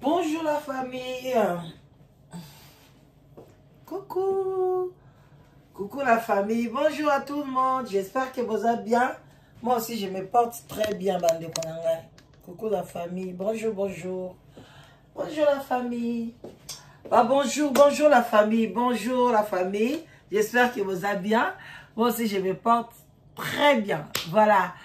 Bonjour la famille. Coucou. Coucou la famille. Bonjour à tout le monde. J'espère que vous allez bien. Moi aussi, je me porte très bien, bande de Konanga. Coucou la famille. Bonjour, bonjour. Bonjour la famille. Bonjour la famille. Bonjour la famille. J'espère que vous allez bien. Moi aussi, je me porte très bien. Voilà.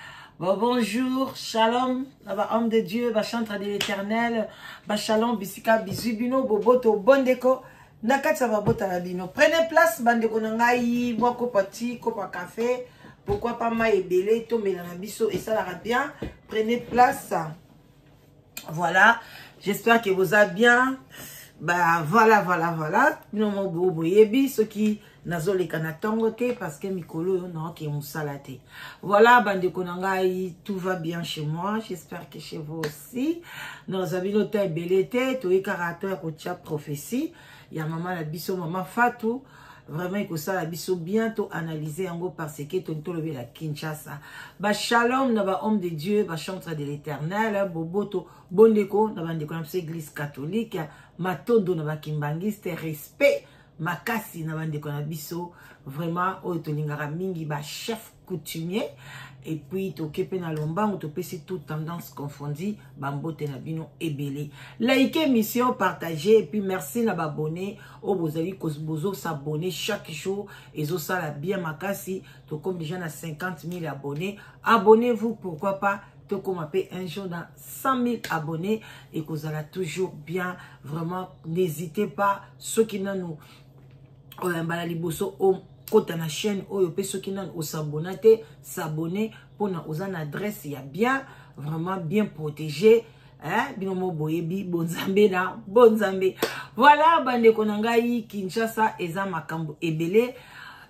Bonjour, shalom, homme de Dieu, chantre de l'éternel, shalom, bisika, bisubino, boboto, bondeko, nakatsa babota labino. Prenez place, bandeko nangai, moi kopati, kopa café, pourquoi pas ma ebele, to melanabiso, et ça l'ara bien. Prenez place. Voilà, j'espère que vous allez bien. Voilà. Nous mon bobo yebi, ceux qui nazole kanatongote parce que mikolo non qui musalate. Voilà bande konangai, tout va bien chez moi, j'espère que chez vous aussi. Nous avons noté belete, to ekarato ko tia prophétie. Ya maman la biso maman Fatou. Vraiment, il faut ça la biso bientôt analyser en gros parce que tonto levé la Kinshasa. Shalom, naba homme de Dieu, chantre de l'éternel, boboto, bondeko, naba ndeko na église catholique, matondo naba kimbangiste, respect, makasi naba ndeko na biso, vraiment, oitolingara mingi, chef coutumier, et puis tokepe na lombango, topesi toute tendance confondue, bambote na bino ebele. Likez, mission, partagez, et puis merci na abonné, au bozali bozo s'abonner chaque jour, et zo ça la bien makasi, to comme déjà na 50 000 abonnés, abonnez-vous, pourquoi pas, to comme un jour dans 100 000 abonnés, et que vous allez toujours bien, vraiment, n'hésitez pas, ceux qui n'ont nous, Kota na chaîne oyo pe soki nan o s'abonner pour na ozan adresse ya bien vraiment bien protégé binomo boyebi bonzambe na bonzambe. Voilà bande konangai Kinshasa eza makambo ebele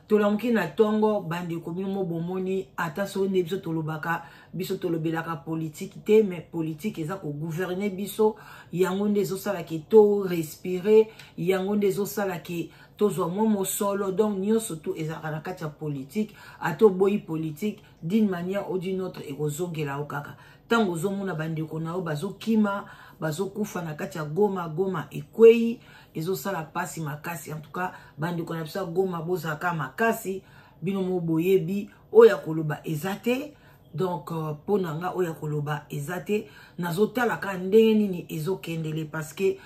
tolamuki na tongo bande ko binomo bomoni ata so ne biso tolobaka biso tolobelaka politique te mais politique eza ko gouverner biso yango ndezo sala ke to respirer yango ndezo sala ke tozo momo solo donc nyo surtout ezaka na kati ya politique ato boyi politique d'une manière ou d'une autre ekozongela okaka tango zomuna bande ko na o bazokima bazokufa na kati ya Goma ekwei ezosala pasi makasi en tout cas bande ko na bisa Goma bozaka makasi bino mo boyebi oya koloba ezate. Donc, pour nanga oya koloba ezate nazotala ka ndenge nini ezokendele parce que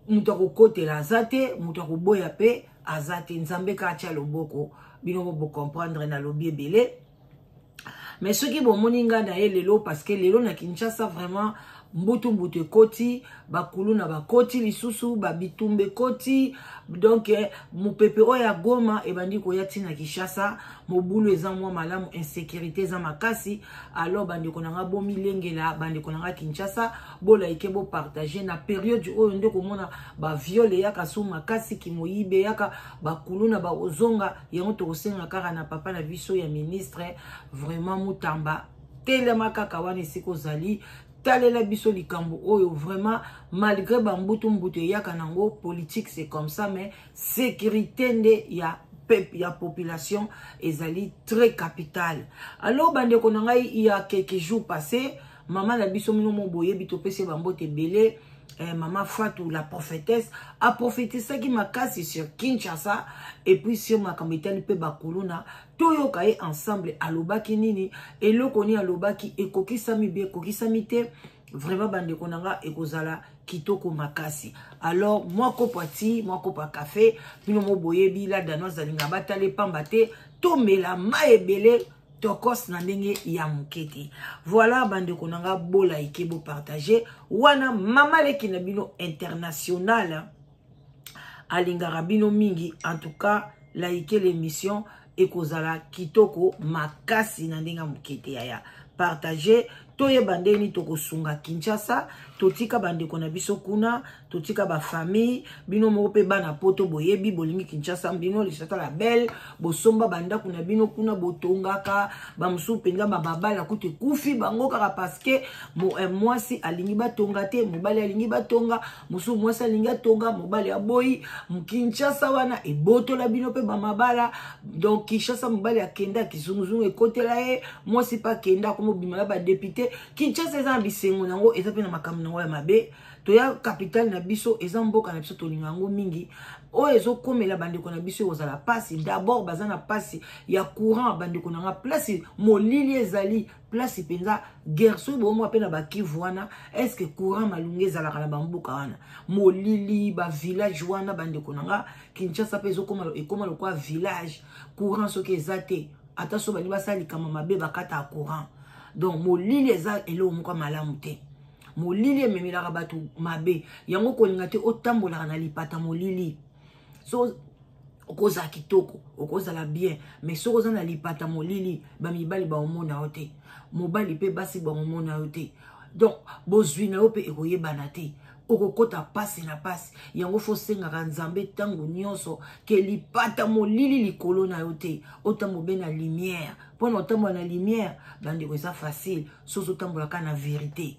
mutako kote la azate mutako boya pe azate nzambe ka atia loboko bino bo comprendre na lobi ebele. Mais ceux qui bon moninga na ye lelo parce que lelo na Kinshasa vraiment mbutu koti bakulu na bakoti lisusu babitumbe koti donc mupepe oya Goma ebandi ko yati na Kinshasa mobulu eza mwa malamu insécurité za makasi alors bandi konanga bo milengela bandi konanga Kinshasa bola ike bo partager na période oyo ndeko mona ba viole yaka su makasi ki moyibe yaka bakulu na ba ozonga yango to kosenga kaka na papa na biso ya ministre vraiment mutamba telema kaka wana siko zali talela biso likambo oyo vraiment malgré bambutu yaka nango politique c'est comme ça mais sécurité nde ya peuple ya population ezali très capitale. Alors bande konangai il y a quelques jours passés maman la biso mino mo boye bitopese bambote belé maman Fatou la prophétesse a prophétisé qui makasi sur Kinshasa et puis sur makambo pe bakuluna toyo kaye ensemble alobaki nini et lokoni alobaki ekokisami be kokisami te vraiment bande konanga ekozala kitoko makasi. Alors moi kopati moi kopa café bino mo boyebi la danoise zalinga batale pambate to mela maebele tokos na ndenge ya mukete. Voilà bande konanga bola ikebo partager wana mama leki na bino international alingara bino mingi en tout cas like l'émission ekozala kitoko makasi na ndenge mukete ya partager toye bandeni toko sunga Kinshasa totika bande kona biso kuna totika ba famille bino moko pe bana poto boyebi bolingi Kinshasa bino lisata la belle bosomba banda kuna bino kuna botongaka ba musu penga ba babala kuti kufi bango kaka parce que mwasi alingi batonga te mobali alingi batonga musu mwasi alingi atonga mobali aboyi Kinshasa wana ebotola bino pe ba mabala donc Kinshasa mobali akenda kizunguzungu ekotela ye mwasi pa kenda komo bimala ba député te Kinshasa eza bisengo nango eza pe na makambo nango ya mabe toya capitale na biso eza mboka na biso tolinga yango mingi o ezokomela bandeko na biso ozala pasi d'abord baza na pasi ya courant bandeko nanga place molili ezali place penza guerre so bo mo pe na bakivu wana est-ce que courant malunga ezalaka na bamboka wana molili ba village wana bandeko nanga Kinshasa pe ekoma lokwa village courant soki ezate ata so bali basali kama mabe bakata courant donc molili eza elo moko malamu te molili ememelaka bato mabe yango kolinga te otambolaka na lipata molili so okoza kitoko okozala bien mais so oza na lipata molili bamibali baomona yo te mobali pe basi baomona yo te donc bozwi na yo pe ekoyebana te okokota pasi na pasi yango fo sengaka nzambe tango nyonso ke lipata molili likolo na yo te otambo be na lumière mpona otambola na lumière bandeko eza facile so ozotambolaka na vérité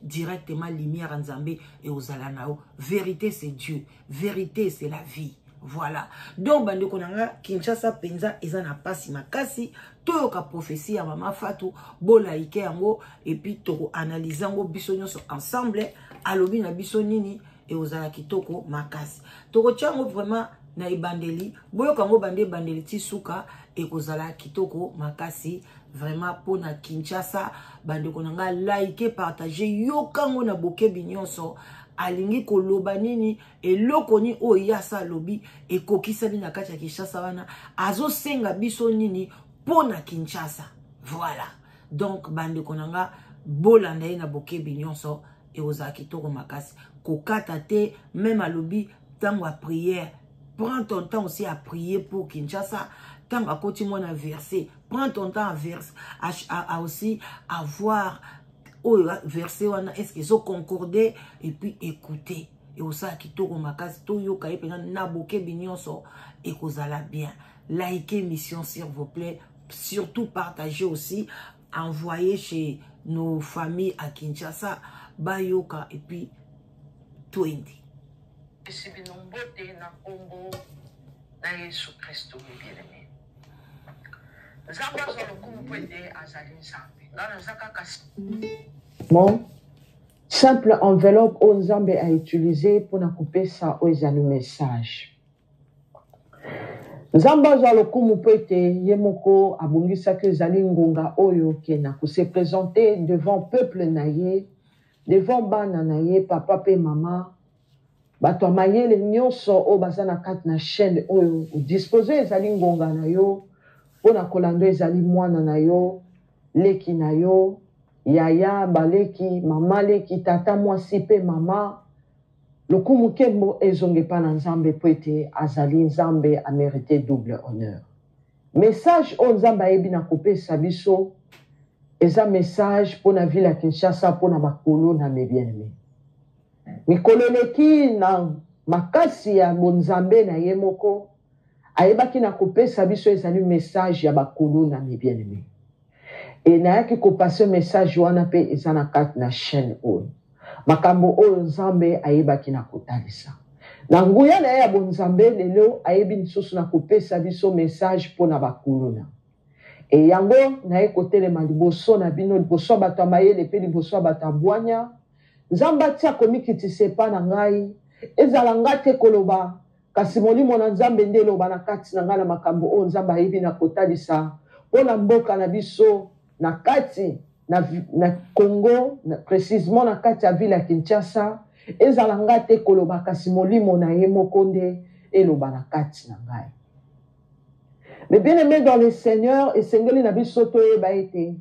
directement lumière nzambe et ozala na yo vérité c'est Dieu vérité c'est la vie. Voilà. Donc, bandeko nanga Kinshasa penza eza na pasi makasi toyoka prophétie ya mama Fatou bolaike yango et puis toko analyser yango biso nyonso ensemble alobi na biso nini et ozala kitoko makasi toko tiango vraiment na ibandeli boyoka ngo bandeli ti suka et kozala kitoko makasi vraiment pona Kinshasa bandeko nanga like partager yokango na bokebi nyonso alingi koloba nini eloko ni oyasa lobi ekokisani na kati ya Kinshasa wana azosenga biso nini pona Kinshasa. Voilà. Donc bandeko nanga bolanda ye na bokebi nyonso e oza kitoko makasi kokata te même alobi tango a prière prends ton temps aussi à prier pour Kinshasa tango a continuer na verser prends ton temps à aussi avoir verset wana est-ce qu'ils ont concordé et puis écouter et aussi kitoko makasi to yoka ye pena na bokebi nyonso et kozala bien likez mission s'il vous plaît surtout partagez aussi envoyez chez nos familles à Kinshasa bayoka et puis 20 Bon, simple enveloppe au Nzambe a utilisé pour nous couper ça aux message. Nzamba za lokumu pete yemoko abungisa ke zali ngonga oyo kena ko se présenter devant peuple naye devant bana naye papa pe mama bato mayele nyonso o bazana kat na chaîne oyo disposer zali ngonga na yo pona kolando ezali mwana na yo leki na yo yaya baleki mama leki tata mwasi pe mama lokumu kembo ezonge pa na nzambe po ete azali nzambe a mérité double honneur. Message o nzambe ayebi na kopesa biso eza message pona ville ya Kinshasa pona makolo na mes bien-aimés. Mikolo leki na makasi ya bonzambe na ye moko ayebaki na kopesa biso ezali message ya bakolo na mes bien-aimés. Et nayaki kopasa message wana pe eza na kati na chaîne oyo. Makambo oyo nzambe ayebaki na kotalisa. Na nguya na ya bonzambe lelo ayebi lisusu na kopesa biso message pona bakuluna. E yango na ye kotelema liboso na bino liboso bato mayele pe liboso bato bwanya. Nzamba tia komikitise pa na ngai ezala ngate koloba kasi molimo na nzambe nde loba na kati na ngala makambo oyo nzambe ayebi na kotalisa pona mboka na biso na kati na Congo, précisément na kati ya ville ya Kinshasa, ezala ngate koloba kasi molimo na ye mokonde eloba na kati na ngai. Mais bien aimé dans le Seigneur, esengeli na biso toyeba ete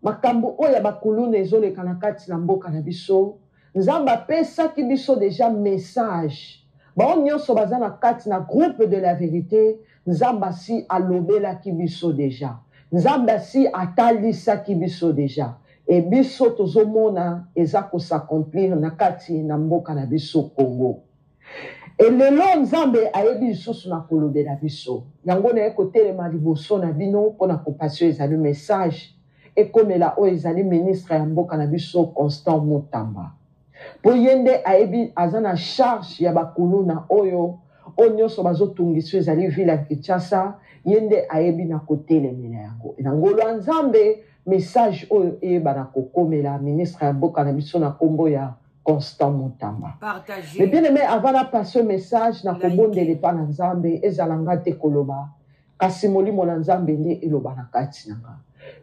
makambo oyo bakuluna ezoleka na kati na mboka na biso, nzamba pesaki biso déjà message. Ba nyonso baza na kati na groupe de la vérité, nzamba si alobelaki biso déjà. Nzamba si atalisaki biso déjà. Et biso tozomona eza ko s'accomplir na kati na mboka na biso Congo. Et lelo nzambe ayebi lisusu na kolobela biso. Yango na ekotelema liboso na bino pona kopasio ezali message ekomela o ezali ministre ya mboka na biso Constant Mutamba. Po yende ayebi azana charge ya bakuluna oyo onyoso bazotungisa ezali ville ya Kinshasa yende ayebi na kotelemela yango. Na ngolo nzambe message oyo eyebana kokomela ministre ya mboka na biso na kombo ya Constant Mutamba. Mais bien aimé, avant de passer ce message, na kobondele pa na Nzambe ezalanga te koloba kasi molimo na Nzambe nde eloba na kati nanga.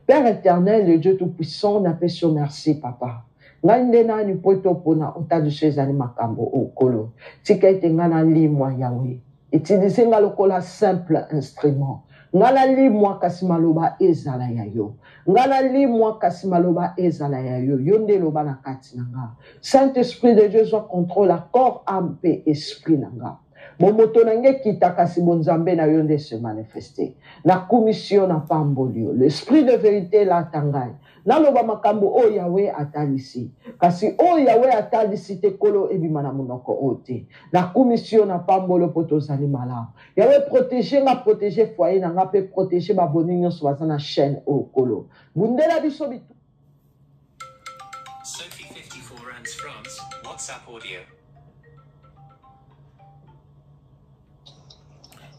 Père éternel, le Dieu tout-puissant, na peso merci papa. Ngai nde nani poto pona otadu ezali makambo okolo. Tika ete ngana limwa Yahweh. Utilisez nga lokola simple instrument. Ngala limwa kasi maloba ezala ya yo. Ngala limwa kasi maloba ezala ya yo. Yonde loba na kati nanga. Saint-Esprit de Dieu soit contrôle corps, âme et esprit nanga. Momoto nange kita kasi bonzambe na yonde se manifester. Na commission na pambolio. L'esprit de vérité la tangai. Na loba makambo o Yahweh atalisi. Kasi o Yahweh atalisi te kolo ebimana munoko ote. Na commission na pambolo poto zali mala. Yahweh protéger foyer na nga pe protéger ba boninyo so bazana chaîne o kolo. Bundela biso bitu. Sophie 54 Rands France, WhatsApp audio.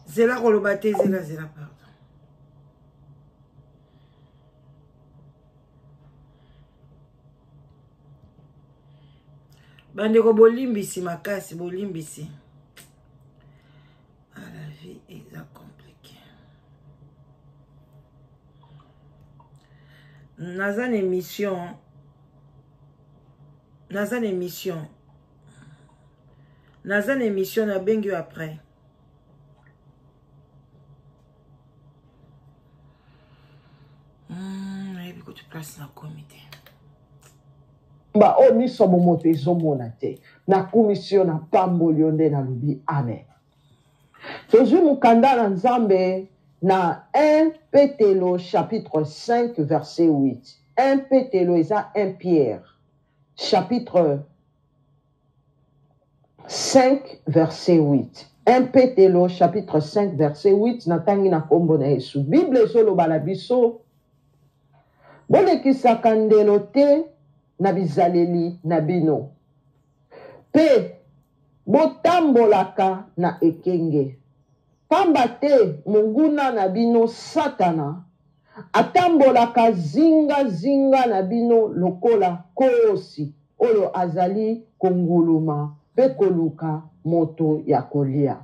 Zela kolobate zela pardon. Bandeko bolimbisi makasi bolimbisi. Ah, la vie est compliquée. Nazan émission na bengi après. Et puis que tu places dans le comité. Ba o ni somo moto ezomona te. Na commission na pambolio nde na lubi. Amen. Tozwi mukanda na Nzambe na 1 Pételo chapitre 5 verset 8. 1 Pételo eza 1 Pierre chapitre 5 verset 8. 1 Pételo chapitre 5 verset 8 natangi na kombo na Yesu. Bible ezoloba na biso bolekisaka ndelo te na bizaleli na bino. Pe botambolaka na ekenge. Pamba te monguna na bino Satana atambolaka zinga na bino lokola kosi oyo azali konguluma pe koluka moto ya kolia.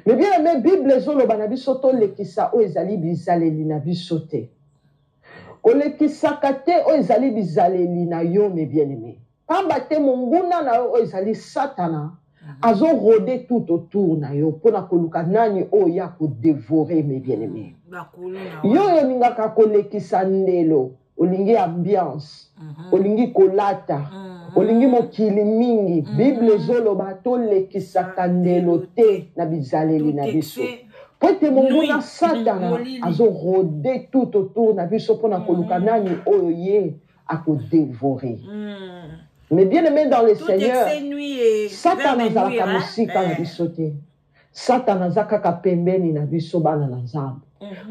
Mais bien aimé, Bible ezoloba na biso to lekisa o ezali bizaleli na biso te. Olekisaka te o ezali bizaleli na yo me bien aimé. Pamba te monguna na yo o ezali Satana azo rôder tout autour na yo pona koluka nani o ya ko dévorer me bien aimé. Yo ningaka kolekisa ndelo, olingi ambiance, olingi kolata, olingi mokili mingi. Bible ezoloba to lekisaka ndelo te na bizaleli na biso. Pote monguna Satana azo rôder tout autour na biso pona koluka nani oyo ye a ko dévorer. Mais bien aimé dans le Seigneur, Satana zalaka musika na biso te. Satana zakaka pembeni na biso bana na Nzambe.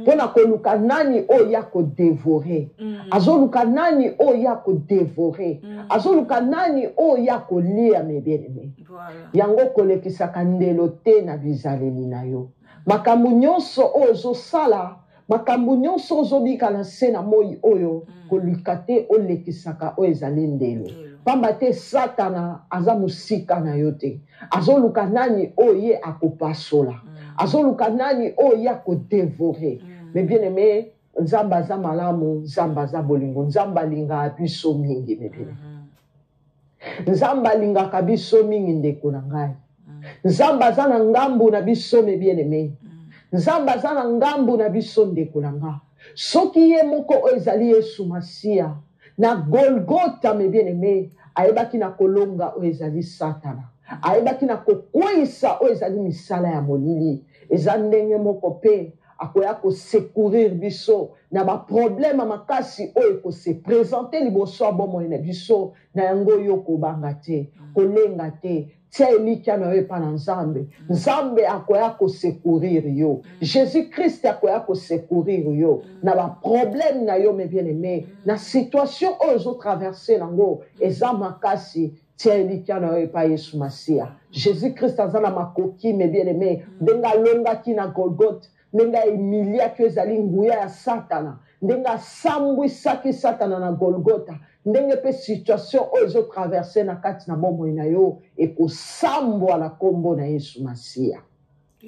Pona koluka nani oyo ya ko dévorer. Azoluka nani oyo ya ko dévorer. Azoluka nani oyo ya ko lia me bien aimé. Yango kolekisaka ndelo te na bizaleli na yo. Makambo nyonso oyo ozosala, makambo nyonso ozobika na se na moi oyo kolika te olekisaka oyo ezali ndelo. Pamba te Satana aza musika na yo te. Azoluka nani oyo ye akopasola. Azoluka nani oyo ye akodévorer. Mais bien aimé, Nzambe aza malamu, Nzambe aza bolingo, Nzambe alingaka biso mingi me bien. Nzambe alingaka biso mingi ndeko na ngai. Nzambe aza na ngambu na biso me bien aimé. Nzambe aza na ngambu na biso ndeko na nga. Soki ye moko oyo ezali Yesu Masia na Golgotha me bien aimé, ayebaki na kolonga oyo ezali Satana. Ayebaki na kokweyisa oyo ezali misala ya molili. Eza ndenge moko pe akoya ko secourir biso na ba problème makasi oyo ko se présenter liboso ya bomoi na biso na yango yo kobanga te, kolenga te. Tia elikya na yo epa na Nzambe. Nzambe akoya ko secourir yo. Jésus-Christ akoya ko secourir yo na ba problème na yo me bien aimé. Na situation oyo zo traverser nango eza makasi. Tia elikya na yo epa Yesu Masia. Jésus-Christ azana makoki me bien aimé. Ndenga longa ki na Golgotha. Nenga emilia ki ezali nguya ya Satana. ndenge asambwisaki satana na golgota ndenge mpe situation oyo ezotraverse na kati na bomoi na yo ekosambwa na kombo na Yesu Masiya.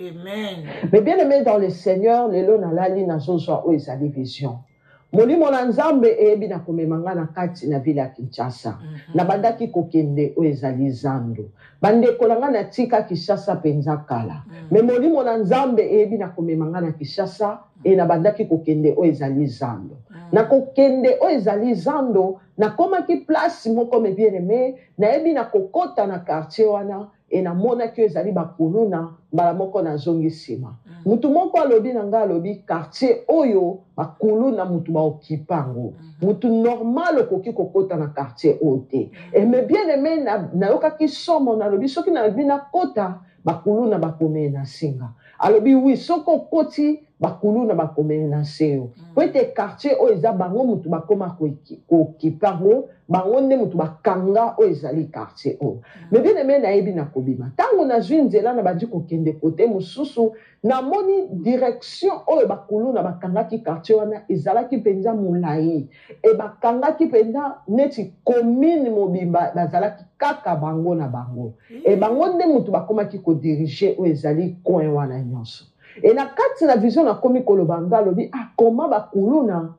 Amen. Mais bien aimé dans le Seigneur, lelo nalali nazozwa oyo ezali vision. Molimo na Nzambe eyebi na komemanga na kati na ville ya Kinshasa. Na bandaki kokende oyo ezali zando. Bandeko na nga na tika Kinshasa penza kala. Mais molimo na Nzambe eyebi na komemanga na Kinshasa e na bandaki kokende oyo ezali zando. Na kokende oyo ezali zando na komaki place moko me bien aimé na ebi na kokota na quartier wana e na mona ki ezali bakuluna mbala moko na zongi sima. Mutu moko alobi na nga alobi quartier oyo bakuluna mutu ba okipango. Mutu normal okoki kokota na quartier ote. Et me bien aimé na yokaki somo na alobi soki na lobi na kota bakuluna bakome na singa. Alobi oui soko koti bakuluna bakome na seo. Kwete quartier oyo eza bango mutu bakoma kokipango bango nde mutu bakanga oyo ezali quartier oyo. Mais bien aimé na yebi na kobima. Tango na zwi nzela na badi kokende kote mususu na moni direction oyo bakuluna bakangaki quartier wana ezalaki penza mulayi. E bakangaki penza neti commune mobimba bazalaki kaka bango na bango. E bango nde mutu bakomaki ko diriger oyo ezali coin wana nyonso. Et na kati na vision na komi koloba nga lobi comment bakuluna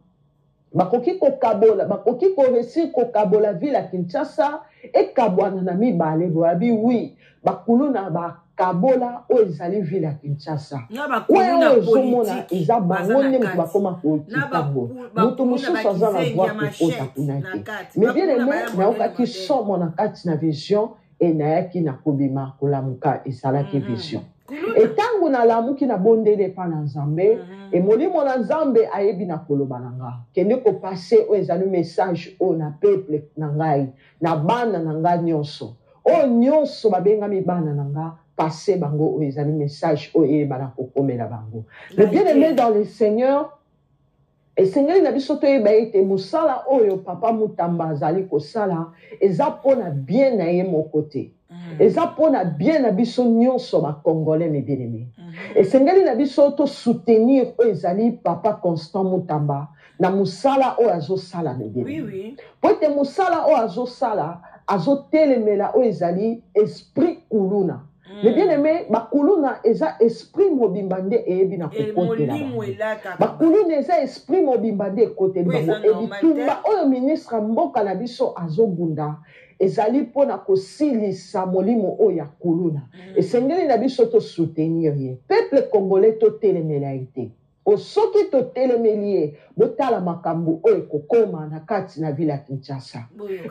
bakoki kokabola bakoki koresi kokabola ville ya Kinshasa ekabwana na mibale boabi oui bakuluna bakabola oyo ezali ville ya Kinshasa oyo ezomona eza bango nde mutu bakoma kokipango mutu mosusu aza na droit kokota kuna te. Mais bien aimé nayokaki somo na kati na vision e nayaki na kobima kolamuka esalaki vision. Et tango na lamuki na bondele pa na Nzambe et molimo na Nzambe ayebi na koloba na nga kende ko passer o ezali message o na peuple na ngai na bana na nga nyonso o nyonso babengami bana na nga passer bango o ezali message o e bana kokomela bango. Mais bien aimé dans le Seigneur et Seigneur na biso to yeba ete musala oyo papa Mutamba azali kosala eza pona bien na ye moko te. Eza pona bien na biso nyonso ba Congolais me bien aimé. Et sengeli na biso to soutenir o ezali papa Constant Mutamba na musala o azosala me bien. Oui oui. Pote musala o azosala azotelemela o ezali esprit kuluna. Mais bien aimé bakuluna eza esprit mobimbande eyebi na kokotela. Bakuluna eza esprit mobimbande ekoteli bango ebitumba oyo ministre mboka na biso azobunda ezali pona kosilisa molimo oyo ya kuluna. Esengeli na biso to soutenir ye. Peuple congolais to telemela ite. Osoki to telemeli ye botala makambo oyo kokoma na kati na ville ya Kinshasa.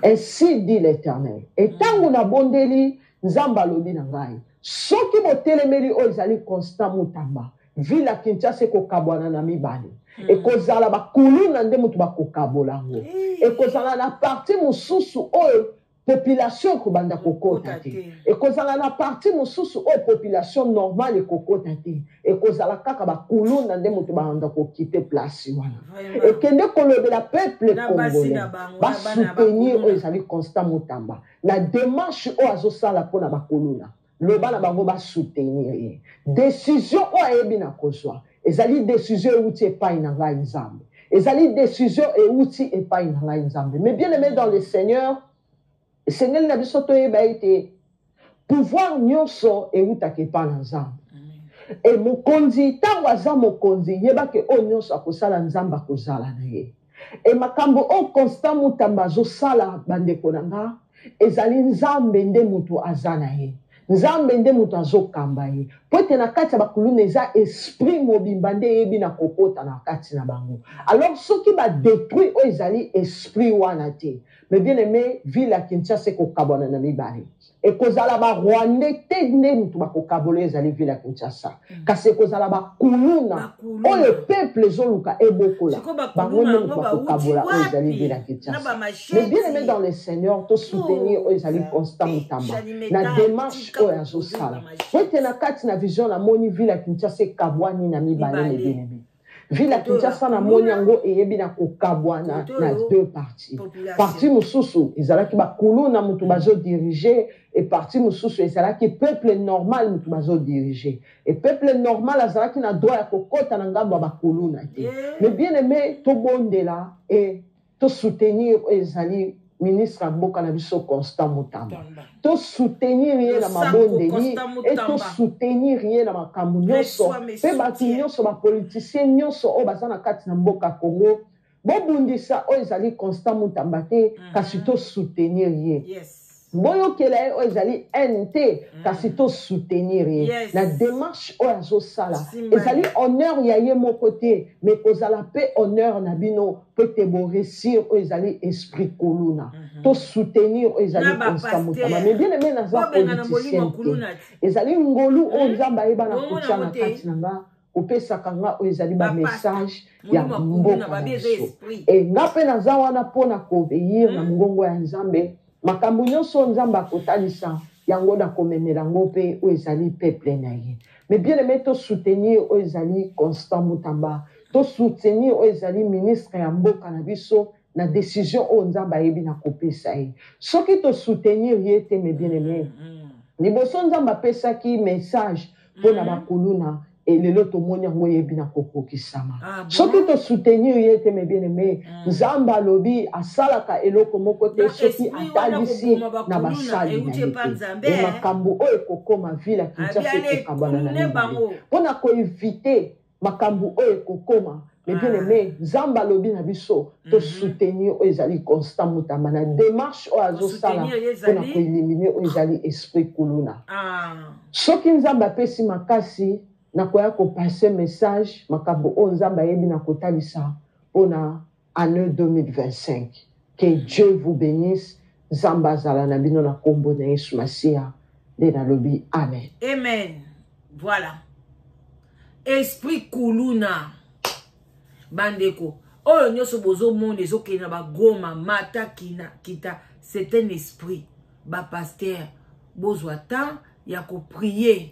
Ainsi dit l'Éternel. Et tango na bondeli Nzamba lobi na ngai. Soki botelemeli oyo ezali Constant Mutamba. Ville ya Kinshasa kokabwana na mibale. Ekozala bakuluna nde mutu bakokabola ngo. Ekozala na parti mususu oyo population kobanda kokota te. Ekozala na parti mususu oyo population normale kokota te. Ekozala kaka bakuluna nde mutu banda kokite place wana. Ekende kolobela peuple congolais basoutenir oyo ezali Constant Mutamba. Na démarche oyo azosala pona bakuluna. Loba na bango basoutenir ye. Décision oyo ayebi na kozwa. Ezali décision euti epai na ngai Nzambe. Ezali décision euti epai na ngai Nzambe. Mais bien aimé dans le Seigneur, Seigneur na biso toyeba ete pouvoir nyonso eutaki epai na Nzambe. Et mokonzi tango aza mokonzi yeba ke o nyonso akosala Nzambe akozala na ye. Et makambo o Constant Mutamba azosala bandeko na nga ezali Nzambe nde mutu aza na ye. Nzambe nde mutu azokamba ye. Po ete na kati ya bakuluna eza esprit mobimba nde yebi na kokota na kati na bango. Alors soki ba détruit o ezali esprit wana te. Mais bien aimé, ville ya Kinshasa kokabwana na mibale. Ekozala ba Rwandais te nde mutu bakokabolo ezali ville ya Kinshasa. Kasi ekozala bakuluna oyo peuple ezoluka ebokola. Bango nde mutu bakokabola oyo ezali ville ya Kinshasa. Mais bien aimé dans le Seigneur, to soutenir oyo ezali Constant Mutamba. Na démarche oyo azosala. Pote na kati na vision na moni ville ya Kinshasa ekabwani na mibale me bien aimé. Villa Kinshasa na moni yango eyebi na kokabwa na deux parties. Parti mususu ezalaki bakuluna mutu bazo diriger et parti mususu ezalaki peuple normal mutu bazo diriger. Et peuple normal azalaki na droit ya kokota na ngambo bakuluna te. Mais bien aimé to bondela et to soutenir ezali ministre Mboka na biso Constant Mutamba. To soutenir rien na mabondeli et to soutenir rien na makambo nyonso. Pe batu nyonso ba politicien nyonso o bazana kati na Mboka Congo. Bo bundisa o ezali Constant Mutamba te kasi to soutenir rien. Boyo kele o ezali NT kasi to soutenir rien. La démarche o azo sala ezali honneur ya ye mon côté mais kozala pe honneur na bino peut te bo réussir o ezali esprit koluna to soutenir o ezali Constant Mutamba mais bien aimé na za politicien ezali ngolu o nzamba yeba na kutia na kati na nga opesaka nga o ezali ba message ya Mboka na biso et nga pe na za wana pona koveillir na ngongo ya Nzambe makambo nyonso Nzamba kotalisa yango da komemela ngo pe o ezali peuple na ye mais bien aimé to soutenir o ezali Constant Mutamba to soutenir o ezali ministre ya Mboka na biso na décision o Nzamba yebi na kopesa ye soki to soutenir ye te mais bien aimé liboso Nzamba pesaki message pona bakuluna et lelo to moni yango yebi na kokokisama soki to soutenir ye te mais bien aimé Nzamba lobi asalaka eloko moko te soki atalisi na basali na ye et makambo o ekokoma vila Kinshasa ekokabana na ye pona ko éviter makambo o ekokoma mais bien aimé Nzamba lobi na biso to soutenir o ezali Constant Mutamba na démarche o azosala pona ko éliminer o ezali esprit kuluna soki Nzamba pesi makasi na koya ko passer message makambo o Nzamba yebi na kotalisa pona année 2025 que Dieu vous bénisse Nzamba zala na bino na kombo na Yesu Masia de na lobi amen voilà esprit kuluna bandeko oyo nyonso bozo monde ezokende na bagoma mata kita c'est un esprit ba pasteur bozwa temps ya ko prier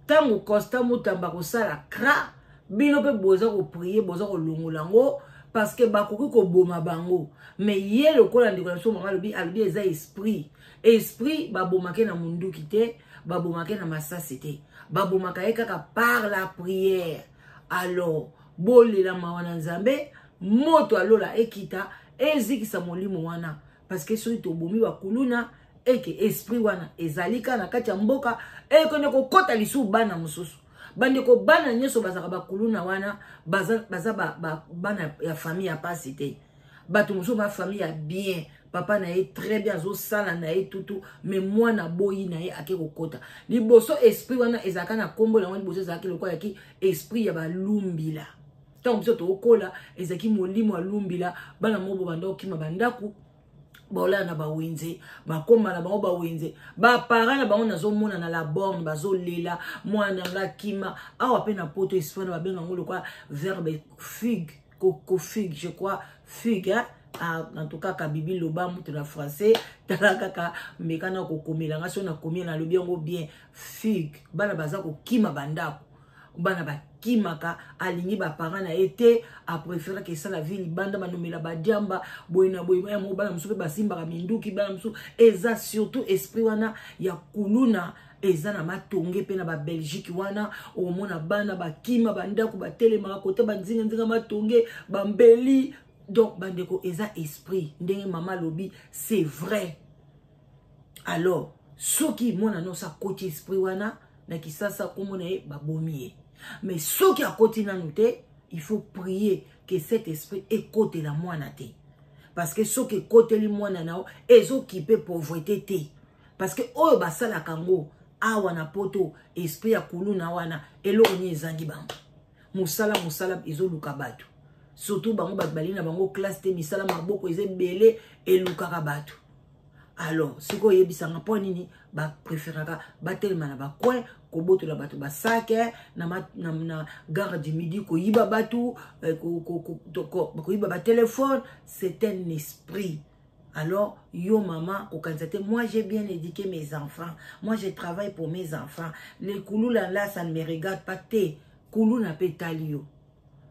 tango Constant Mutamba kosala kra bino pe boza ko prier boza ko longola ngo parce que bakoki ko boma bango mais ye lokola ndeko na so mama lobi alobi eza esprit babomake na munduki te babomake na masasi te babomaka ye kaka par la prière alors bolela mawana Nzambe moto alola ekita ezikisa molimo wana parce que soki tobomi bakuluna eke esprit wana ezalika na kati ya mboka ekone kokota lisu bana mususu bandeko bana nyeso bazaka bakuluna wana baza bana ya famille ya pasi te bato mususu ba famille ya bien papa na ye très bien zo sala na ye tutu mais mwana boyi na ye ake kokota liboso esprit wana ezaka na kombo na wani liboso ezaki lokola yaki esprit ya balumbila tant biso to okola ezaki molimo alumbila bana mobo banda okima bandaku bola na bawenze bakoma na bango bawenze ba parents na bango nazomona na la borne bazolela mwana nga kima awa pe na poto esprit na babenga ngo lokwa verbe fugue coco fugue je crois fugue hein? En tout cas ka bibi loba mutu na français talaka ka mekana ko komela nga so na komia na lobi ngo bien fugue bana baza ko kima bandako bana ba kimaka alingi ba parents na été a préféré que ça la ville banda banomela ba diamba boyina boyina mo bana musu pe basimba ka minduki bana musu eza surtout esprit wana ya kuluna eza na matonge pe na ba Belgique wana omona bana ba kima bandako ba telema kote ba nzinga matonge ba mbeli donc bandeko eza esprit ndenge mama lobi c'est vrai alors soki mona no sa côté esprit wana na kisasa komona e babomie mais soki a côté nanu te il faut prier que cet esprit écoute la mwana te parce que soki côté li mwana nao ezokipe pauvreté te parce que oyo basala kango awa na poto esprit ya kuluna wana eloko ni ezangi bango musala ezoluka bato surtout bango bato balina bango classe te misala maboko ezebele elukaka bato alors siko yebisanga po nini ba préféraka batelema na ba coin ko boto la bato ba sake na gare du midi ko yiba bato ko yiba ba téléphone c'est un esprit. Alors, yo maman, au Kansate, moi j'ai bien éduqué mes enfants. Moi je travaille pour mes enfants. Les koulou là, ça ne me regarde pas. Te koulou na pétalio.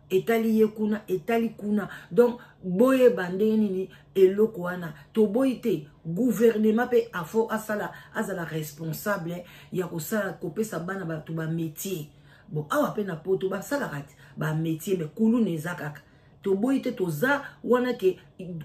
etali ye kuna etali kuna. Donc boye bandenge nini eloko wana to boite gouvernement pe afo asala azala responsable ya kosala kopesa bana ba to ba métier. Bon awa pe na poto ba sala rat ba métier mais kulu nezakaka to boite toza wana ke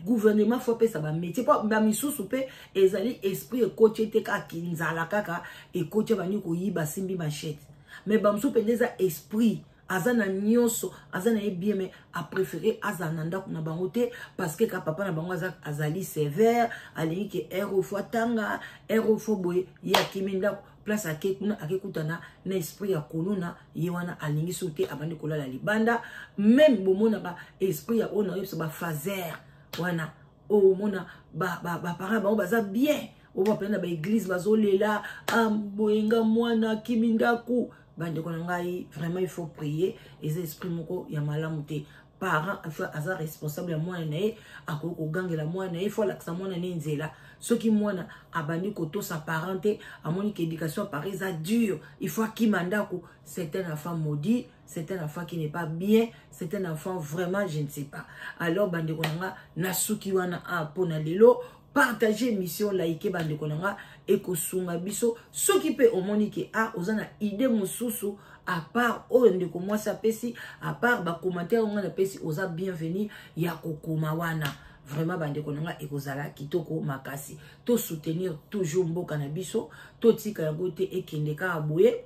gouvernement faut pesa ba métier pa ba misusu pe ezali esprit ekoche te ka kinzala kaka ekoche bani ko yiba simbi machette mais ba msusu pe ndeza esprit azana nyonso azana bien mais a préféré azana ndako na bango te parce que ka papa na bango azali sévère ali ke ero fois tanga ero fois boye ya kiminda place akekuna akekutana na esprit ya koluna yewana alingi soute abandi kolala libanda même bomona ba esprit ya ona yebso ba fazer wana o mona ba parents bango baza bien o ba pena ba église bazolela boyenga mwana kimindaku bande kona ngai vraiment il faut prier les esprits moko ya malamu te parents aza responsable ya mwana nae akoko gangela mwana nae faut laksa mwana ne nzela soki mwana abandi koto sa parente amoni que éducation pareil ça dur il faut qu'il mandako c'est un enfant maudit c'est un enfant qui n'est pas bien c'est un enfant vraiment je ne sais pas alors bande kona na suki wana pona lelo partager mission laïque bande konanga et kosunga biso soki pe omoni ke ozana idée mususu à part ndeko moi ça pesi à part ba commentaire on na pesi oza bienvenue ya kokoma wana vraiment bande konanga ekozala kitoko makasi to soutenir toujours mboka na biso to tika yango te ekendeka aboye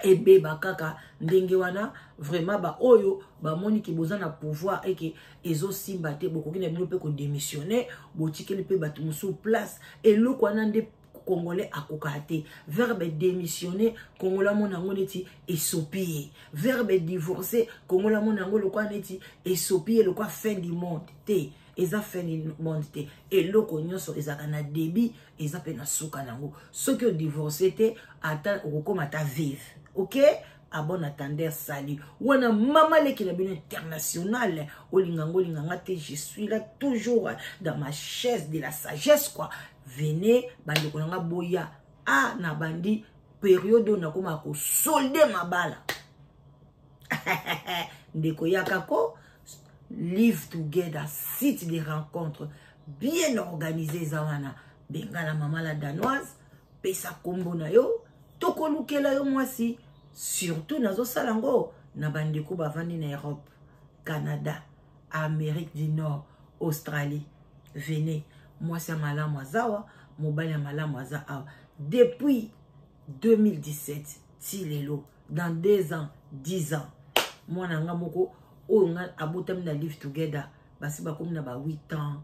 ebe bakaka ndenge wana vraiment ba oyo ba moni ki boza na pouvoir et que ezo simba te bokoki na bino pe ko démissionner botikeli pe batu musu place et lo kwana nde congolais akokate verbe démissionner congolais mona ngoneti esopie verbe divorcer congolais mona ngolo kwa neti esopie le kwa fin du monde te eza fin du monde te et loko nyonso ezaka na débit eza pe na suka nango soki o divorcer te ata okoma ta vive. Ok, à bon attendeur, salut. Wana mama leki na bino international. Olingango linganga te, je suis là toujours dans ma chaise de la sagesse quoi. Venez, bandi konanga boya. Na bandi période na koma ko solder ma bala. Ndeko yakako live together, site de rencontres bien organisé zawana. Bengala mama la danoise, pesa kombo na yo, toko lukela yo mwasi. Surtout nazo salango na bandeko bavandi na Europe, Canada, Amérique du Nord, Australie. Venez, moi c'est malamu azawa, mobali ya malamu azawa. Depuis 2017, tilelo, dans 2 ans, 10 ans, moi nanga moko o nga abotam na live together, basi bakomi na ba 8 ans,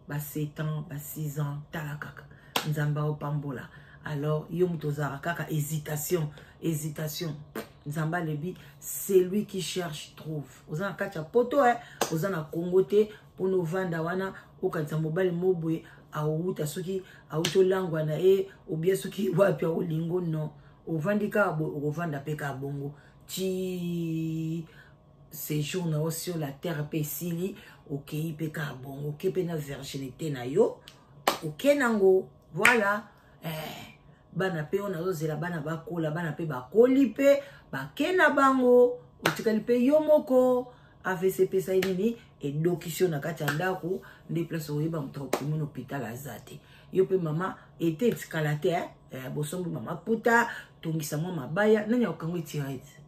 ba 7 ans, ba 6 ans, talakaka. Nzamba o pambola. Alors, yom tozara kaka hésitation. Nzamba lebi, c'est lui qui cherche, trouve. Ozana kacha poto, ozana kongote, pour nous vendre wana, ou quand mobile mobile, a outa soki, a outo langwa na ou bien soki wapi a lingo non. Au vandika, au vanda peka bongo. Ti séjour na sur la terre pesili, ok, peka bongo, ok, pena virginité na yo, ok nango, voilà. Bana pe on a zela bana bakola bana pe bakoli pe bakena bango otikali pe yomoko AVCP sa nini et dokisio na kati ndako ndi place oyeba mutoko mu hôpital azate yo pe mama était escalaté bosombo mama puta tongisa mwa mabaya nani okango tirete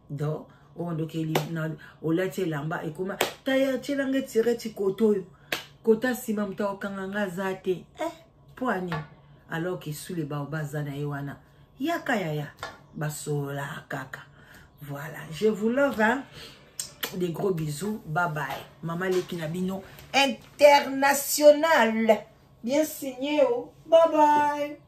do ondo ke li na olati lamba ekoma taya tshilanga tirete koto kota sima mutokanga ngazate poani. Alors que sous les baobas wana yaka yaya basola kaka. Voilà, je vous love hein. Des gros bisous, bye bye. Maman leki na bino international bien signé oh. Bye bye.